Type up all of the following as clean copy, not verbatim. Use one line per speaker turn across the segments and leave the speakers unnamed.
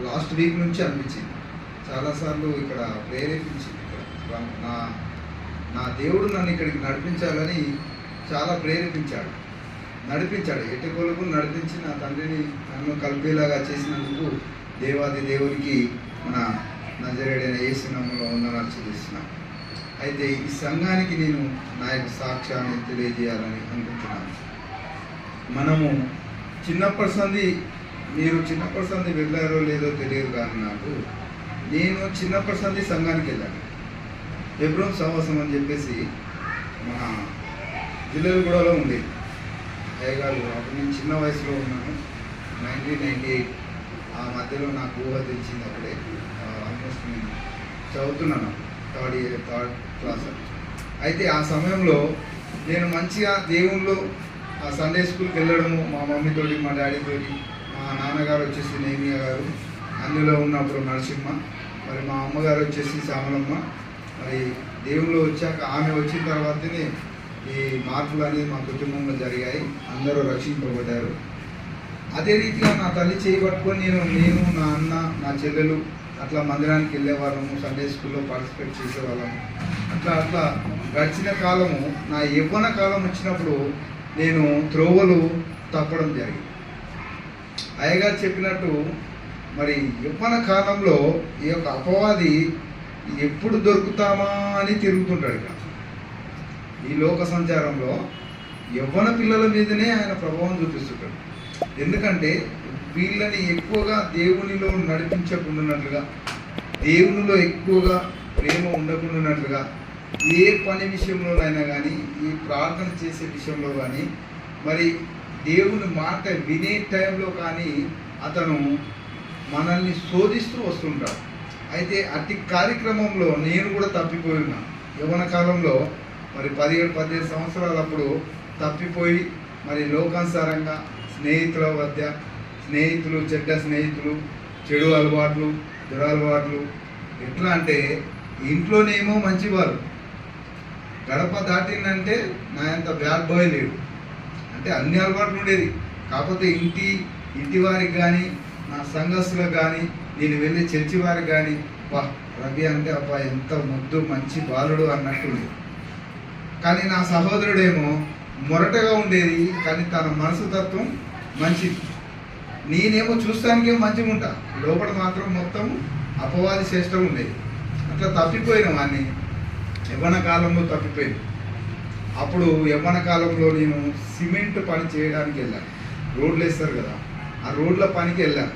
Last week నుంచి అనిపించింది. చాలాసార్లు ఇక్కడ ప్రేరేపించింది. ఇక్కడ నా దేవుడు నన్ను ఇక్కడికి నడిపించాలని చాలా నడిపించాడు. ఎటుకొలకు నడిపించి నా తండ్రిని నన్ను కలిపేలాగా చేసినందుకు దేవాది దేవునికి మన నజరేయుడైన యేసు నామములో వందనాలు చెల్లిస్తున్నాను. అయితే ఈ సంఘానికి నేను నా యొక్క సాక్ష్యాన్ని తెలియజేయాలని అనుకుంటున్నాను. మనము మీరు చిన్నప్పటి సంది వెళ్ళారో లేదో తెలియదు, కానీ నేను చిన్నప్పటి సంది సంఘానికి వెళ్ళాను. హెబ్రోన్ సహవాసం అని చెప్పేసి మన జిల్లెలగూడలో ఉండేది. అయ్యగారు అప్పుడు నేను చిన్న వయసులో ఉన్నాను. 1998 ఆ మధ్యలో నాకు ఊహ తెలిసింది. అప్పుడే ఆల్మోస్ట్ నేను చదువుతున్నాను, థర్డ్ క్లాస్. అయితే ఆ సమయంలో నేను మంచిగా దేవుళ్ళు ఆ సండే స్కూల్కి వెళ్ళడము, మా మమ్మీతోటి, మా డాడీతోటి, మా నాన్నగారు వచ్చేసి నేమియా గారు, అందులో ఉన్నప్పుడు నరసింహ, మరి మా అమ్మగారు వచ్చేసి శ్యామలమ్మ. మరి దేవుళ్ళు వచ్చాక ఆమె వచ్చిన తర్వాతనే ఈ మార్పులు అనేది మా కుటుంబంలో జరిగాయి. అందరూ రక్షింపబడ్డారు. అదే రీతిగా నా తల్లి చేయబట్టుకొని నేను నా అన్న, నా చెల్లెలు అట్లా మందిరానికి వెళ్ళేవాళ్ళము, సండే స్కూల్లో పార్టిసిపేట్ చేసేవాళ్ళము. అట్లా గడిచిన కాలము, నా యవ్వన కాలం వచ్చినప్పుడు నేను త్రోవలు తప్పడం జరిగింది. అయ్యగారు చెప్పినట్టు మరి యవ్వన కాలంలో ఈ యొక్క అపవాది ఎప్పుడు దొరుకుతామా అని తిరుగుతుంటాడు. ఇక ఈ లోక సంచారంలో యవ్వన పిల్లల మీదనే ఆయన ప్రభావం చూపిస్తుంటాడు. ఎందుకంటే వీళ్ళని ఎక్కువగా దేవునిలో నడిపించకుండానట్లుగా, దేవునిలో ఎక్కువగా ప్రేమ ఉండకుండానట్లుగా, ఏ పని విషయంలోనైనా కానీ, ఈ ప్రార్థన చేసే విషయంలో కానీ, మరి దేవుని మాట వినే టైంలో కానీ అతను మనల్ని శోధిస్తూ వస్తుంటాడు. అయితే అట్టి కార్యక్రమంలో నేను కూడా తప్పిపోయి ఉన్నాను. యవ్వన కాలంలో మరి 17-18 సంవత్సరాలప్పుడు తప్పిపోయి, మరి లోకానుసారంగా స్నేహితుల మధ్య చెడ్డ స్నేహితులు, చెడు అలవాట్లు, దురలవాట్లు. ఎట్లా అంటే ఇంట్లోనేమో మంచివారు, గడప దాటిందంటే నా అంత బ్యాడ్ బాయ్ లేడు. అంటే అన్ని అలవాట్లు ఉండేది. కాకపోతే ఇంటి వారికి కానీ, నా సంఘస్థులకు కానీ, నేను వెళ్ళే చర్చి వారికి కానీ, రవి అంటే అబ్బా ఎంత ముద్దు మంచి బాలుడు అన్నట్టు ఉండేది. కానీ నా సహోదరుడేమో మొరటగా ఉండేది, కానీ తన మనసు తత్వం మంచిది. నేనేమో చూస్తానికే మంచిగా ఉంటా, లోపల మాత్రం మొత్తం అపవాది శ్రేష్టం ఉండేది. అట్లా తప్పిపోయిన వాడిని యవ్వన కాలంలో తప్పిపోయింది. అప్పుడు యవ్వన కాలంలో నేను సిమెంట్ పని చేయడానికి వెళ్ళాను. రోడ్లు వేస్తారు కదా, ఆ రోడ్ల పనికి వెళ్ళాను.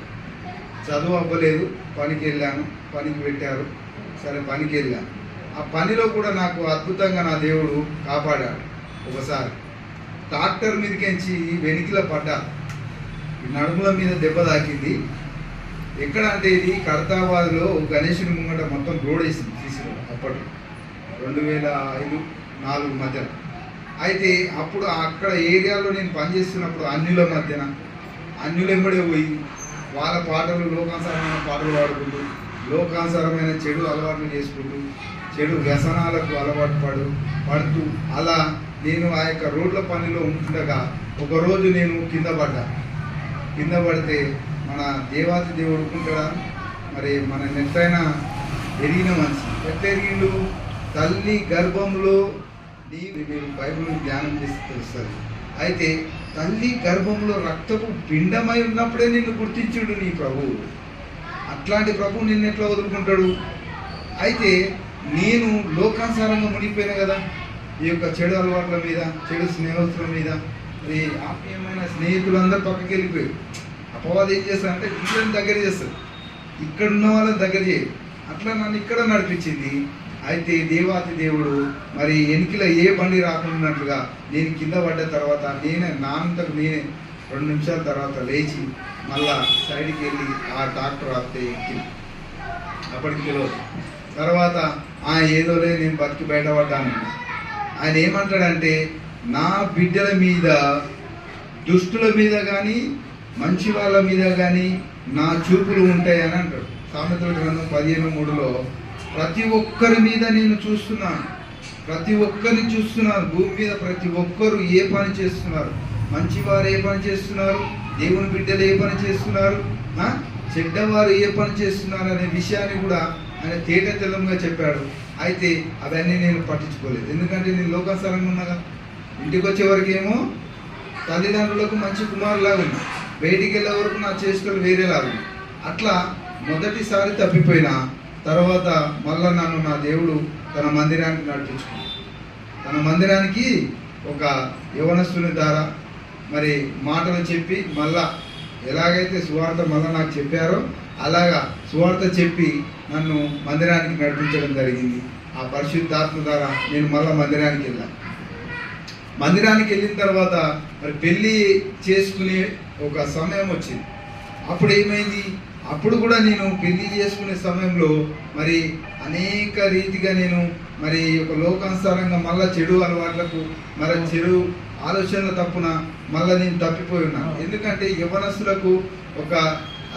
చదువు అవ్వలేదు, పనికి వెళ్ళాను. పనికి పెట్టారు, సరే పనికి వెళ్ళాను. ఆ పనిలో కూడా నాకు అద్భుతంగా నా దేవుడు కాపాడాడు. ఒకసారి ట్రాక్టర్ మీదకించి వెనికిలో పడ్డా, నడుముల మీద దెబ్బ తాకింది. ఎక్కడ అంటే ఇది ఖైరతాబాద్లో గణేశుని ముంగట మొత్తం రోడ్ వేసింది, తీసుకుని అప్పట్లో 2005-4 మధ్యన. అయితే అప్పుడు అక్కడ ఏరియాలో నేను పనిచేస్తున్నప్పుడు అన్యుల వెంబడే పోయి వాళ్ళ పాటలు, లోకానుసారమైన పాటలు పాడుకుంటూ, లోకానుసారమైన చెడు అలవాట్లు చేసుకుంటూ, చెడు వ్యసనాలకు అలవాటు పడుతూ అలా నేను ఆ యొక్క రోడ్ల పనిలో ఉంటుండగా ఒకరోజు నేను కింద పడితే మన దేవాతి దేవుడు ఉంటాడా, మరి మన నెట్టైనా ఎరిగిన మనిషి ఎట్లా ఎరిగిండు? తల్లి గర్భంలో మీరు బైబిల్ ధ్యానం చేసి తెలుస్తుంది. అయితే తల్లి గర్భంలో రక్తపు పిండమై ఉన్నప్పుడే నిన్ను గుర్తించుడు నీ ప్రభువు. అట్లాంటి ప్రభువు నిన్ను ఎట్లా వదులుకుంటాడు? అయితే నేను లోకానుసారంగా మునిగిపోయినా కదా, ఈ యొక్క చెడు అలవాట్ల మీద, చెడు స్నేహితుల మీద, ఈ ఆత్మీయమైన స్నేహితులందరూ పక్కకి వెళ్ళిపోయారు. అపవాదం ఏం చేస్తారంటే వీళ్ళని దగ్గర చేస్తారు, ఇక్కడ ఉన్న వాళ్ళని దగ్గర చేయరు. అట్లా నన్ను ఇక్కడ నడిపించింది. అయితే దేవాతి దేవుడు మరి ఎనికిల ఏ బండి రాకున్నట్లుగా నేను కింద పడ్డ తర్వాత నానంతకు నేనే 2 నిమిషాల తర్వాత లేచి మళ్ళా సైడ్కి వెళ్ళి ఆ డాక్టర్ ఆపితే ఎక్కింది. అప్పటికి తెలియదు. తర్వాత ఏదోలే నేను బతికి బయటపడ్డాను. ఆయన ఏమంటాడంటే నా బిడ్డల మీద, దుష్టుల మీద కానీ, మంచి వాళ్ళ మీద కానీ నా చూపులు ఉంటాయని అంటాడు. సామెతల గ్రంథం 15:3లో ప్రతి ఒక్కరి మీద నేను చూస్తున్నాను, ప్రతి ఒక్కరిని చూస్తున్నాను. భూమి మీద ప్రతి ఒక్కరు ఏ పని చేస్తున్నారు, మంచివారు ఏ పని చేస్తున్నారు, దేవుని బిడ్డలు ఏ పని చేస్తున్నారు, చెడ్డవారు ఏ పని చేస్తున్నారు అనే విషయాన్ని కూడా ఆయన తేట తెల్లంగా చెప్పాడు. అయితే అవన్నీ నేను పట్టించుకోలేదు, ఎందుకంటే నేను లోకానుసారంగా ఉన్నాగా. ఇంటికి వచ్చే వరకు ఏమో తల్లిదండ్రులకు మంచి కుమారులాగా ఉన్నా, బయటికి వెళ్ళే వరకు నా చేష్టలు వేరేలాగా ఉన్నాయి. అట్లా మొదటిసారి తప్పిపోయినా తర్వాత మళ్ళా నన్ను నా దేవుడు తన మందిరానికి నడిపించుకున్నాడు. తన మందిరానికి ఒక యవనస్తుని ద్వారా మరి మాటలు చెప్పి మళ్ళా ఎలాగైతే సువార్త మళ్ళీ నాకు చెప్పారో అలాగా సువార్త చెప్పి నన్ను మందిరానికి నడిపించడం జరిగింది. ఆ పరిశుద్ధాత్మ ద్వారా నేను మళ్ళీ మందిరానికి వెళ్ళాను. మందిరానికి వెళ్ళిన తర్వాత మరి పెళ్ళి చేసుకునే ఒక సమయం వచ్చింది. అప్పుడు ఏమైంది, అప్పుడు కూడా నేను పెళ్లి చేసుకునే సమయంలో మరి అనేక రీతిగా నేను మరి ఒక లోకానుసారంగా మళ్ళీ చెడు అలవాట్లకు మరి చెడు ఆలోచనల తప్పున మళ్ళీ నేను తప్పిపోయి ఉన్నాను. ఎందుకంటే యవనస్తులకు ఒక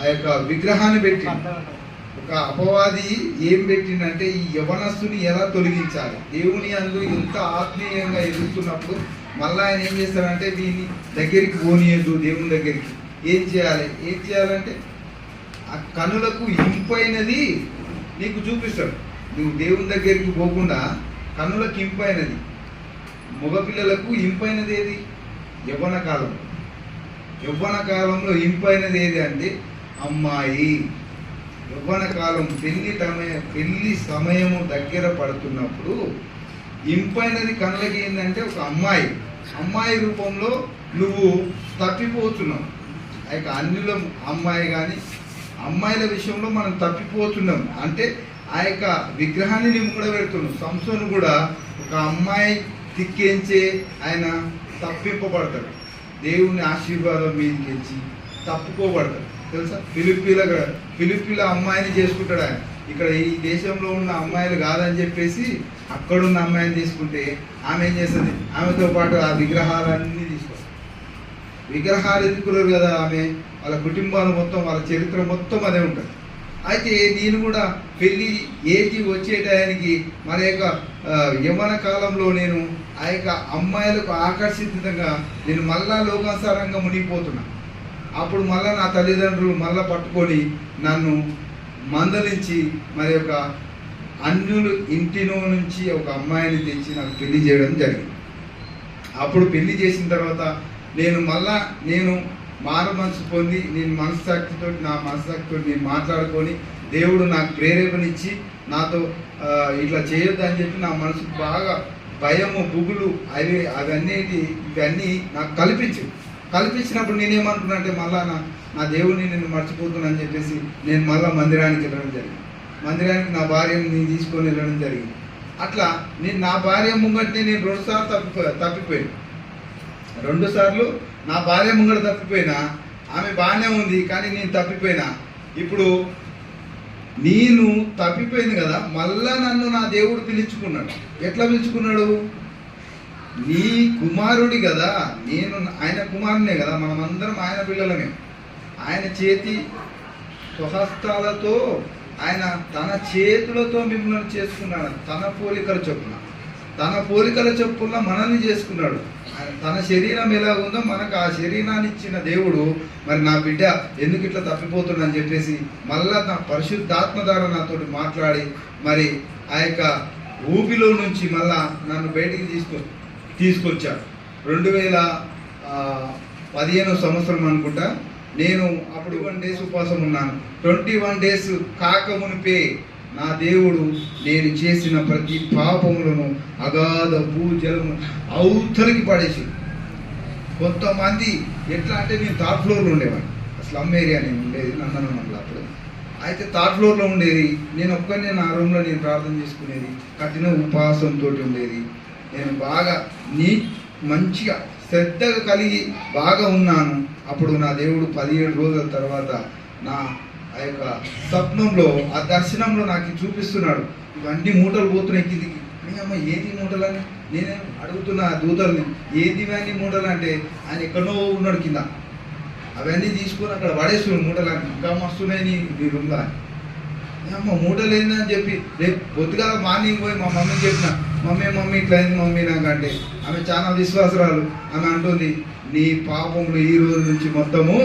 ఆ యొక్క విగ్రహాన్ని పెట్టి ఒక అపవాది ఏం పెట్టిందంటే ఈ యవనస్తుని ఎలా తొలగించాలి, దేవుని అందు ఎంత ఆత్మీయంగా ఎదుగుతున్నప్పుడు మళ్ళీ ఆయన ఏం చేస్తాడంటే దీన్ని దగ్గరికి పోనీయద్దు, దేవుని దగ్గరికి ఏం చేయాలంటే ఆ కనులకు ఇంపైనది నీకు చూపిస్తాడు. నువ్వు దేవుని దగ్గరికి పోకుండా కనులకు ఇంపైనది, మగపిల్లలకు ఇంపైనది ఏది, యవ్వన కాలం. యవ్వన కాలంలో ఇంపైనది ఏది అంటే అమ్మాయి. యవ్వన కాలం పెళ్లి సమయము దగ్గర పడుతున్నప్పుడు ఇంపైనది కనులకి ఏంటంటే ఒక అమ్మాయి రూపంలో నువ్వు తప్పిపోతున్నావు. ఆ యొక్క అన్యుల అమ్మాయి కానీ అమ్మాయిల విషయంలో మనం తప్పిపోతున్నాం. అంటే ఆ యొక్క విగ్రహాన్ని నువ్వు కూడా పెడుతున్నావు. సంసోను కూడా ఒక అమ్మాయి తిక్కించే ఆయన తప్పింపబడతాడు, దేవుని ఆశీర్వాదం మీదకించి తప్పుకోబడతాడు. తెలుసా, ఫిలిప్పీల అమ్మాయిని చేసుకుంటాడు ఆయన. ఇక్కడ ఈ దేశంలో ఉన్న అమ్మాయిలు కాదని చెప్పేసి అక్కడున్న అమ్మాయిని తీసుకుంటే ఆమె ఏం చేస్తుంది, ఆమెతో పాటు ఆ విగ్రహాలన్నీ తీసుకొస్తుంది. విగ్రహాలు ఎదుర్కొన్నారు కదా ఆమె, వాళ్ళ కుటుంబాలు మొత్తం, వాళ్ళ చరిత్ర మొత్తం అదే ఉంటుంది. అయితే నేను కూడా పెళ్ళి ఏజీ వచ్చే టయానికి మన యొక్క యవ్వన కాలంలో నేను ఆ యొక్క అమ్మాయిలకు ఆకర్షితంగా నేను మళ్ళా లోకానుసారంగా మునిగిపోతున్నా. అప్పుడు మళ్ళీ నా తల్లిదండ్రులు మళ్ళీ పట్టుకొని నన్ను మందలించి మరి యొక్క అన్యులు ఇంటిలో నుంచి ఒక అమ్మాయిని తెచ్చి నాకు పెళ్లి చేయడం జరిగింది. అప్పుడు పెళ్లి చేసిన తర్వాత నేను మారు మనసు పొంది నేను నా మనస్సాక్షితో నేను మాట్లాడుకొని దేవుడు నాకు ప్రేరేపణిచ్చి నాతో ఇట్లా చేయొద్దు అని చెప్పి నా మనసుకు బాగా భయము బుగులు ఇవన్నీ నాకు కల్పించినప్పుడు నేనేమనుకున్నా అంటే మళ్ళా నా దేవుడిని నేను మర్చిపోతున్నాను చెప్పేసి నేను మళ్ళీ మందిరానికి వెళ్ళడం జరిగింది. మందిరానికి నా భార్యను నేను తీసుకొని వెళ్ళడం జరిగింది. అట్లా నేను నా భార్య ముంగంటే నేను 2 సార్లు తప్పిపోయాను. 2 సార్లు నా భార్య ముంగట తప్పిపోయినా ఆమె బాగానే ఉంది, కానీ నేను తప్పిపోయినా. ఇప్పుడు నేను తప్పిపోయింది కదా, మళ్ళా నన్ను నా దేవుడు పిలుచుకున్నాడు. ఎట్లా పిలుచుకున్నాడు, నీ కుమారుడి కదా, నేను ఆయన కుమారునే కదా, మనమందరం ఆయన పిల్లలమే. ఆయన చేతి స్వహస్తాలతో ఆయన తన చేతులతో మిమ్మల్ని చేసుకున్నాడు. తన పోలికల చొప్పున మనల్ని చేసుకున్నాడు. తన శరీరం ఎలా ఉందో మనకు ఆ శరీరాన్ని ఇచ్చిన దేవుడు మరి నా బిడ్డ ఎందుకు ఇట్లా తప్పిపోతుందని చెప్పేసి మళ్ళా నా పరిశుద్ధాత్మ ద్వారా నాతో మాట్లాడి మరి ఆ యొక్క ఊపిలో నుంచి మళ్ళా నన్ను బయటికి తీసుకొచ్చాడు. 2015 సంవత్సరం అనుకుంటా. నేను అప్పుడు 21 days ఉపవాసం ఉన్నాను. 21 days కాకమునిపే నా దేవుడు నేను చేసిన ప్రతి పాపములను అగాధ భూజలము అవతలికి పడేసి. కొంతమంది ఎట్లా అంటే నేను 3rd floorలో ఉండేవాడిని. స్లమ్ ఏరియా నేను ఉండేది నందనవనంలో. అప్పుడు అయితే 3rd floorలో ఉండేది. నేను ఒక్కనే నా రూమ్లో నేను ప్రార్థన చేసుకునేది. కఠిన ఉపవాసంతో ఉండేది. నేను బాగా మంచిగా శ్రద్ధగా కలిగి బాగా ఉన్నాను. అప్పుడు నా దేవుడు 17 రోజుల తర్వాత నా ఆ యొక్క స్వప్నంలో ఆ దర్శనంలో నాకు చూపిస్తున్నాడు. ఇవన్నీ మూటలు పోతున్నాయి కిందికి. అమ్మ ఏది మూటలని నేనే అడుగుతున్నా దూతల్ని, ఏది ఇవన్నీ మూటలు అంటే ఆయన ఎక్కడో ఉన్నాడు కింద. అవన్నీ తీసుకొని అక్కడ పడేస్తున్నాడు మూటలని. ఇంకా వస్తున్నాయి నీ రూమ్లో. అమ్మ మూటలు ఏందని చెప్పి రేపు పొద్దుగా మార్నింగ్ పోయి మా మమ్మీకి చెప్పిన, మమ్మీ ఇట్లా అయింది మమ్మీ నాకు అంటే. ఆమె చాలా విశ్వాసరాలు. ఆమె అంటుంది, నీ పాపములు ఈ రోజు నుంచి మొత్తము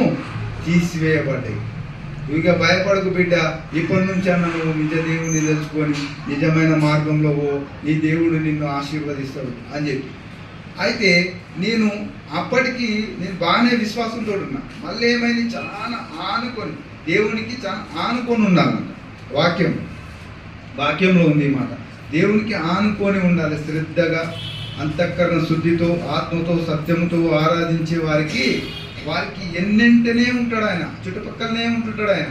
తీసివేయబడ్డాయి. ఇక భయపడకు బిడ్డ, ఇప్పటి నుంచి అన్న నువ్వు నిజ దేవుడిని తెలుసుకొని నిజమైన మార్గంలో నీ దేవుడు నిన్ను ఆశీర్వదిస్తాడు అని చెప్పి. అయితే నేను అప్పటికి నేను బాగానే విశ్వాసంతో ఉన్నా. మళ్ళీ ఏమైంది, చాలా ఆనుకొని దేవునికి చాలా ఆనుకొని ఉండాలంట. వాక్యంలో ఉంది ఈ మాట, దేవునికి ఆనుకొని ఉండాలి. శ్రద్ధగా అంతఃకరణ శుద్ధితో ఆత్మతో సత్యముతో ఆరాధించే వారికి ఎన్నెంటనే ఉంటాడు ఆయన, చుట్టుపక్కలనే ఉంటుంటాడు ఆయన.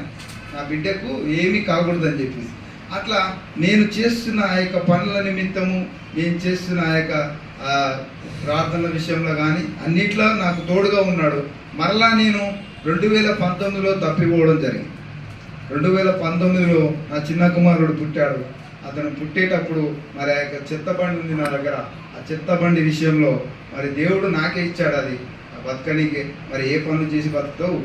నా బిడ్డకు ఏమీ కాకూడదని చెప్పేసి అట్లా నేను చేస్తున్న ఆ యొక్క పనుల నిమిత్తము, నేను చేస్తున్న ఆ యొక్క ప్రార్థనల విషయంలో కానీ అన్నిట్లో నాకు తోడుగా ఉన్నాడు. మరలా నేను 2019లో తప్పిపోవడం జరిగింది. 2019లో నా చిన్న కుమారుడు పుట్టాడు. అతను పుట్టేటప్పుడు మరి ఆ యొక్క చెత్త బండి ఉంది నా దగ్గర. ఆ చెత్త బండి విషయంలో మరి దేవుడు నాకే ఇచ్చాడు అది బతకనీకే. మరి ఏ పనులు చేసి బతుకుతావు,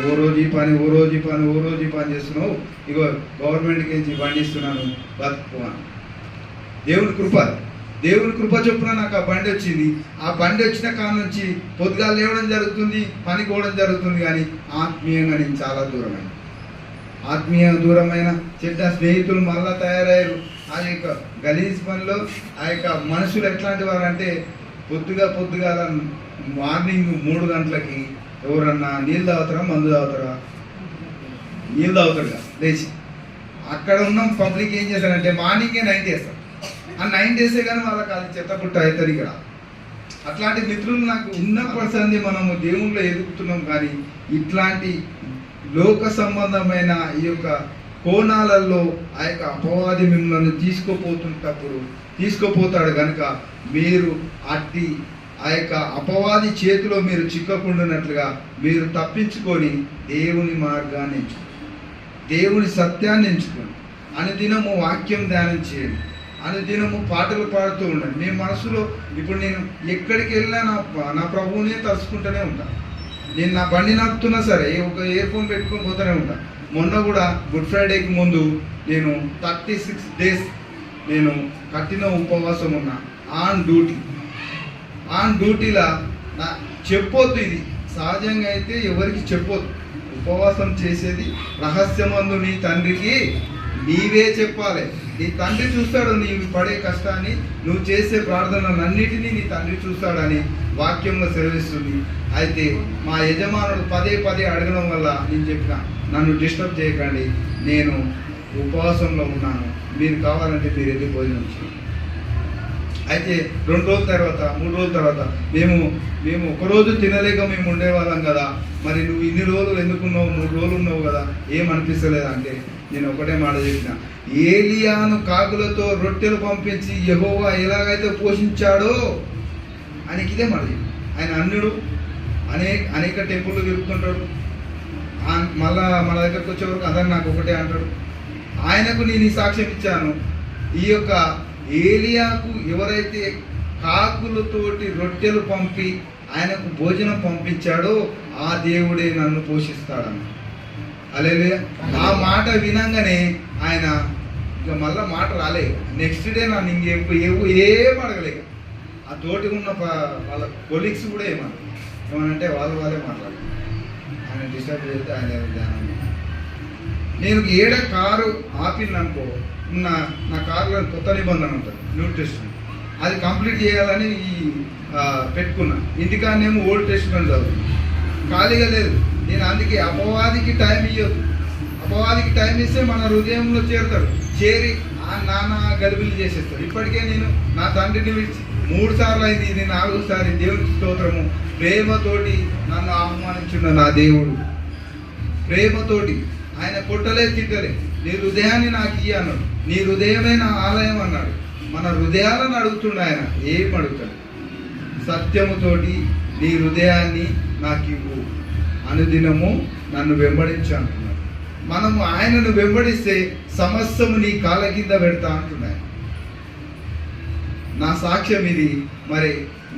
ఓ రోజు ఈ పని చేస్తున్నావు, ఇగో గవర్నమెంట్కి నుంచి బండి ఇస్తున్నాను బతుకుపోను. దేవుని కృప చొప్పున నాకు ఆ బండి వచ్చింది. ఆ బండి వచ్చిన కాడ నుంచి పొద్దుగాలు లేవడం జరుగుతుంది, పని పోవడం జరుగుతుంది. కానీ ఆత్మీయంగా నేను చాలా దూరమైన చెడ్డ స్నేహితులు మళ్ళా తయారయ్యారు. ఆ యొక్క గలీజ్ పనిలో ఆ యొక్క మనుషులు ఎట్లాంటి వారు అంటే పొద్దుగాల మార్నింగ్ 3 గంటలకి ఎవరన్నా నీళ్ళు తాగుతారా, మందు తాగుతారా? నీళ్ళు తాగుతారుగా లేచి. అక్కడ ఉన్న పబ్లిక్ ఏం చేస్తారంటే మార్నింగే 9 చేస్తారు. ఆ 9 చేస్తే కానీ వాళ్ళకి అది చెత్త పుట్ట అవుతుంది ఇక్కడ. అట్లాంటి మిత్రులు నాకు ఉన్నప్పటి మనము దేవుళ్ళు ఎదుగుతున్నాం. కానీ ఇట్లాంటి లోక సంబంధమైన ఈ యొక్క కోణాలలో ఆ యొక్క అపవాది మిమ్మల్ని తీసుకుపోతాడు కనుక మీరు అట్టి ఆ యొక్క అపవాది చేతిలో మీరు చిక్కకుండానట్లుగా మీరు తప్పించుకొని దేవుని మార్గాన్ని ఎంచుకోండి, దేవుని సత్యాన్ని ఎంచుకోండి. అనుదినము వాక్యం ధ్యానం చేయండి, అనుదినము పాటలు పాడుతూ ఉండండి. మీ మనసులో ఇప్పుడు నేను ఎక్కడికి వెళ్ళినా నా ప్రభువునే తలుచుకుంటూనే ఉంటాను. నేను నా బండి నడుపుతున్నా సరే ఒక ఇయర్ ఫోన్ పెట్టుకొని పోతూనే ఉంటాను. మొన్న కూడా గుడ్ ఫ్రైడేకి ముందు నేను 36 days నేను కఠిన ఉపవాసం ఉన్నా. ఆన్ డ్యూటీలా నా చెప్పొద్దు, ఇది సహజంగా అయితే ఎవరికి చెప్పొద్దు. ఉపవాసం చేసేది రహస్యమందు నీ తండ్రికి నీవే చెప్పాలి. నీ తండ్రి చూస్తాడు నీవు పడే కష్టాన్ని, నువ్వు చేసే ప్రార్థనలన్నిటినీ నీ తండ్రి చూస్తాడని వాక్యంలో సెలవిస్తుంది. అయితే మా యజమానుడు పదే అడగడం వల్ల నేను చెప్పిన, నన్ను డిస్టర్బ్ చేయకండి, నేను ఉపవాసంలో ఉన్నాను, మీరు కావాలంటే మీరు వెళ్ళి భోజనం చేయండి. అయితే 2 రోజుల తర్వాత 3 రోజుల తర్వాత మేము ఒకరోజు తినలేక మేము ఉండేవాళ్ళం కదా, మరి నువ్వు ఇన్ని రోజులు ఎందుకున్నావు, 3 రోజులు ఉన్నావు కదా, ఏమనిపిస్తలేదా అంటే నేను ఒకటే మాట చెప్పిన, ఏలియాను కాకులతో రొట్టెలు పంపించి యెహోవా ఎలాగైతే పోషించాడో ఆయనకి ఇదే మాట. ఆయన అన్యుడు, అనేక టెంపుల్లు తిరుగుతుంటాడు. మళ్ళా మన దగ్గరకు వచ్చే వరకు అతను నాకు ఒకటే అంటాడు. ఆయనకు నేను ఈ సాక్ష్యం ఇచ్చాను, ఈ యొక్క ఏలియాకు ఎవరైతే కాకులతోటి రొట్టెలు పంపి ఆయనకు భోజనం పంపించాడో ఆ దేవుడే నన్ను పోషిస్తాడన్న. అలేలే. ఆ మాట వినంగానే ఆయన ఇక మళ్ళీ మాట రాలే. నెక్స్ట్ డే నన్ను ఏం అడగలేక. ఆ తోటి ఉన్న వాళ్ళ కొలీగ్స్ కూడా ఏమనంటే వాళ్ళే మాట్లాడారు. ఆయన డిస్టర్బ్ చేస్తే ఆయన ధ్యానం. నేను కారు ఆపిందనుకో, నా కారులో కొత్త నిబంధన ఉంటుంది, న్యూ టెస్ట్మెంట్, అది కంప్లీట్ చేయాలని పెట్టుకున్నా. ఇంటికాడనేమో ఓల్డ్ టెస్ట్మెంట్ చదువు, ఖాళీగా లేదు. నేను అందుకే అపవాదికి టైం ఇవ్వద్దు. అపవాదికి టైం ఇస్తే మన హృదయంలో చేరుతాడు, చేరి నానా గలిబిలు చేసేస్తాడు. ఇప్పటికే నేను నా తండ్రిని విడిచి 3 సార్లు అయింది, ఇది 4వసారి. దేవునికి స్తోత్రము. ప్రేమతోటి నన్ను ఆహ్వానించున్న నా దేవుడు, ప్రేమతోటి ఆయన కొట్టలే తిట్టలే. నీ హృదయాన్ని నాకు ఇయ్యి అన్నాడు. నీ హృదయమే నా ఆలయం అన్నాడు. మన హృదయాలను అడుగుతుండే ఆయన. ఏం అడుగుతాడు? సత్యముతోటి నీ హృదయాన్ని నాకు ఇవ్వు, అనుదినము నన్ను వెంబడించు అంటున్నాడు. మనము ఆయనను వెంబడిస్తే సమస్తము నీ కాళ్ళ కింద పెడతా అంటున్నాడు. నా సాక్ష్యం ఇది. మరి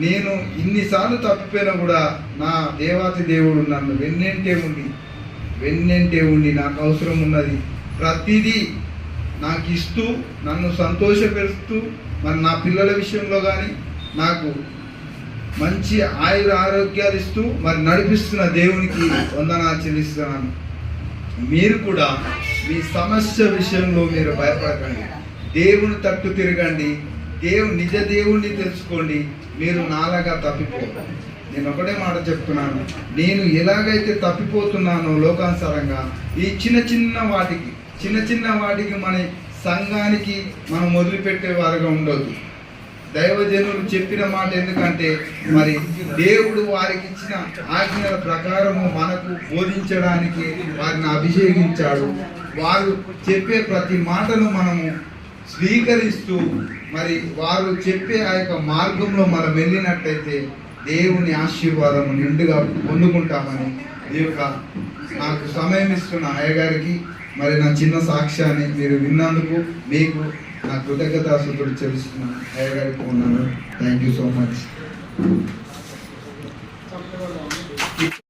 నేను ఇన్నిసార్లు తప్పిపోయినా కూడా నా దేవాతి దేవుడు నన్ను వెన్నంటే ఉండి నాకు అవసరం ఉన్నది ప్రతిదీ నాకు ఇస్తూ, నన్ను సంతోషపెరుస్తూ, మరి నా పిల్లల విషయంలో కానీ నాకు మంచి ఆయుర ఆరోగ్యాలు ఇస్తూ మరి నడిపిస్తున్న దేవునికి వందనాలు చెల్లిస్తున్నాను. మీరు కూడా మీ సమస్య విషయంలో మీరు భయపడకండి, దేవుని తట్టు తిరగండి, నిజ దేవుణ్ణి తెలుసుకోండి. మీరు నాలాగా తప్పిపోరు. నేను ఒకటే మాట చెప్తున్నాను, నేను ఎలాగైతే తప్పిపోతున్నానో లోకానుసారంగా ఈ చిన్న చిన్న వాటికి మన సంఘానికి మనం మొదలుపెట్టే వారుగా ఉండొద్దు. దైవజనులు చెప్పిన మాట ఎందుకంటే మరి దేవుడు వారికి ఇచ్చిన ఆజ్ఞల ప్రకారము మనకు బోధించడానికి వారిని అభిషేకించాడు. వారు చెప్పే ప్రతి మాటను మనము స్వీకరిస్తూ మరి వారు చెప్పే ఆ యొక్క మార్గంలో మనం వెళ్ళినట్టయితే దేవుని ఆశీర్వాదము నిండుగా పొందుకుంటామని ఈ యొక్క నాకు సమయం ఇస్తున్న అయ్యగారికి మరి నా చిన్న సాక్ష్యాన్ని మీరు విన్నందుకు మీకు నా కృతజ్ఞతాస్తుతులు చెల్లిస్తున్నాను. అయ్యగారికి ఉన్నాను. Thank you so much.